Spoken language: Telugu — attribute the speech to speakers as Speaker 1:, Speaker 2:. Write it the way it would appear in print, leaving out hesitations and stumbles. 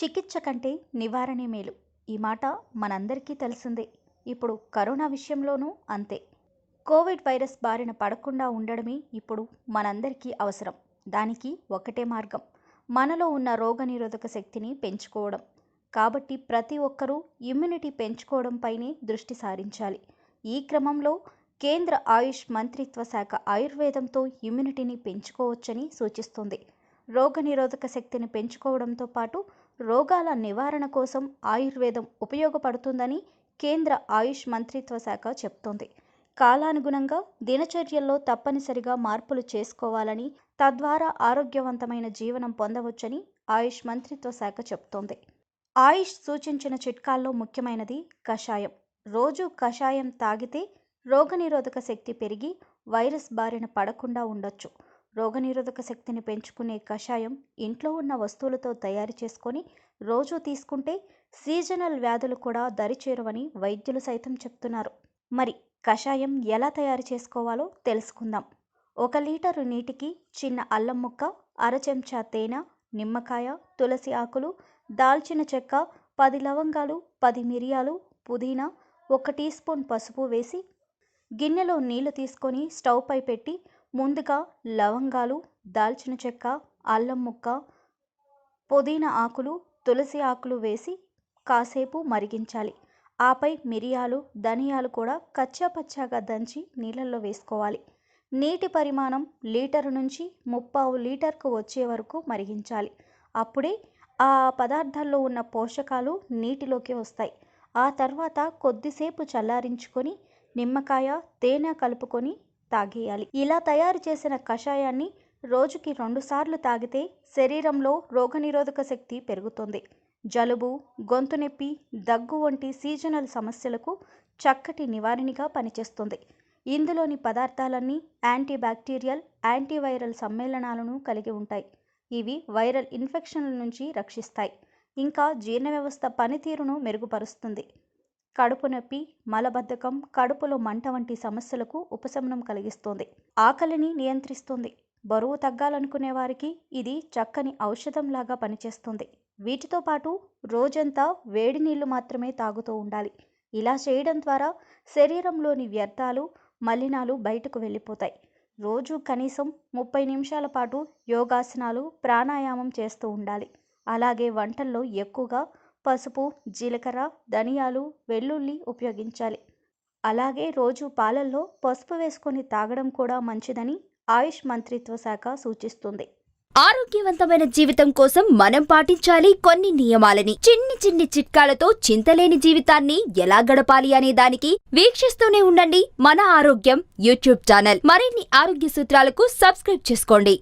Speaker 1: చికిత్స కంటే నివారణే మేలు. ఈ మాట మనందరికీ తెలిసిందే. ఇప్పుడు కరోనా విషయంలోనూ అంతే. కోవిడ్ వైరస్ బారిన పడకుండా ఉండడమే ఇప్పుడు మనందరికీ అవసరం. దానికి ఒక్కటే మార్గం, మనలో ఉన్న రోగనిరోధక శక్తిని పెంచుకోవడం. కాబట్టి ప్రతి ఒక్కరూ ఇమ్యూనిటీ పెంచుకోవడంపైనే దృష్టి సారించాలి. ఈ క్రమంలో కేంద్ర ఆయుష్ మంత్రిత్వ శాఖ ఆయుర్వేదంతో ఇమ్యూనిటీని పెంచుకోవచ్చని సూచిస్తుంది. రోగనిరోధక శక్తిని పెంచుకోవడంతో పాటు రోగాల నివారణ కోసం ఆయుర్వేదం ఉపయోగపడుతుందని కేంద్ర ఆయుష్ మంత్రిత్వ శాఖ చెప్తోంది. కాలానుగుణంగా దినచర్యల్లో తప్పనిసరిగా మార్పులు చేసుకోవాలని, తద్వారా ఆరోగ్యవంతమైన జీవనం పొందవచ్చని ఆయుష్ మంత్రిత్వ శాఖ చెప్తోంది. ఆయుష్ సూచించిన చిట్కాల్లో ముఖ్యమైనది కషాయం. రోజు కషాయం తాగితే రోగనిరోధక శక్తి పెరిగి వైరస్ బారిన పడకుండా ఉండొచ్చు. రోగనిరోధక శక్తిని పెంచుకునే కషాయం ఇంట్లో ఉన్న వస్తువులతో తయారు చేసుకొని రోజు తీసుకుంటే సీజనల్ వ్యాధులు కూడా దరిచేరువని వైద్యులు సైతం చెప్తున్నారు. మరి కషాయం ఎలా తయారు చేసుకోవాలో తెలుసుకుందాం. 1 లీటరు నీటికి చిన్న అల్లం ముక్క, అర చెంచా తేనె, నిమ్మకాయ, తులసి ఆకులు, దాల్చిన చెక్క, 10 లవంగాలు, 10 మిరియాలు, పుదీనా, 1 టీ స్పూన్ పసుపు వేసి గిన్నెలో నీళ్లు తీసుకొని స్టవ్ పై పెట్టి ముందుగా లవంగాలు, దాల్చిన చెక్క, అల్లం ముక్క, పుదీనా ఆకులు, తులసి ఆకులు వేసి కాసేపు మరిగించాలి. ఆపై మిరియాలు, ధనియాలు కూడా కచ్చాపచ్చాగా దంచి నీళ్ళల్లో వేసుకోవాలి. నీటి పరిమాణం లీటరు నుంచి 3/4 లీటర్కు వచ్చే వరకు మరిగించాలి. అప్పుడే ఆ పదార్థాల్లో ఉన్న పోషకాలు నీటిలోకి వస్తాయి. ఆ తర్వాత కొద్దిసేపు చల్లారించుకొని నిమ్మకాయ, తేనె కలుపుకొని తాగేయాలి. ఇలా తయారు చేసిన కషాయాన్ని రోజుకి 2 సార్లు తాగితే శరీరంలో రోగనిరోధక శక్తి పెరుగుతుంది. జలుబు, గొంతు నొప్పి, దగ్గు వంటి సీజనల్ సమస్యలకు చక్కటి నివారణగా పనిచేస్తుంది. ఇందులోని పదార్థాలన్నీ యాంటీబ్యాక్టీరియల్, యాంటీవైరల్ సమ్మేళనాలను కలిగి ఉంటాయి. ఇవి వైరల్ ఇన్ఫెక్షన్ల నుంచి రక్షిస్తాయి. ఇంకా జీర్ణ వ్యవస్థ పనితీరును మెరుగుపరుస్తుంది. కడుపు నొప్పి, మలబద్ధకం, కడుపులో మంట వంటి సమస్యలకు ఉపశమనం కలిగిస్తుంది. ఆకలిని నియంత్రిస్తుంది. బరువు తగ్గాలనుకునే వారికి ఇది చక్కని ఔషధంలాగా పనిచేస్తుంది. వీటితో పాటు రోజంతా వేడి నీళ్లు మాత్రమే తాగుతూ ఉండాలి. ఇలా చేయడం ద్వారా శరీరంలోని వ్యర్థాలు, మలినాలు బయటకు వెళ్ళిపోతాయి. రోజు కనీసం 30 నిమిషాల పాటు యోగాసనాలు, ప్రాణాయామం చేస్తూ ఉండాలి. అలాగే వంటల్లో ఎక్కువగా పసుపు, జీలకర్ర, ధనియాలు, వెల్లుల్లి ఉపయోగించాలి. అలాగే రోజు పాలల్లో పసుపు వేసుకొని తాగడం కూడా మంచిదని ఆయుష్ మంత్రిత్వ శాఖ సూచిస్తుంది.
Speaker 2: ఆరోగ్యవంతమైన జీవితం కోసం మనం పాటించాలి కొన్ని నియమాలని. చిన్ని చిన్ని చిట్కాలతో చింతలేని జీవితాన్ని ఎలా గడపాలి అనే దానికి వీక్షిస్తూనే ఉండండి మన ఆరోగ్యం యూట్యూబ్ ఛానల్. మరిన్ని ఆరోగ్య సూత్రాలకు సబ్స్క్రైబ్ చేసుకోండి.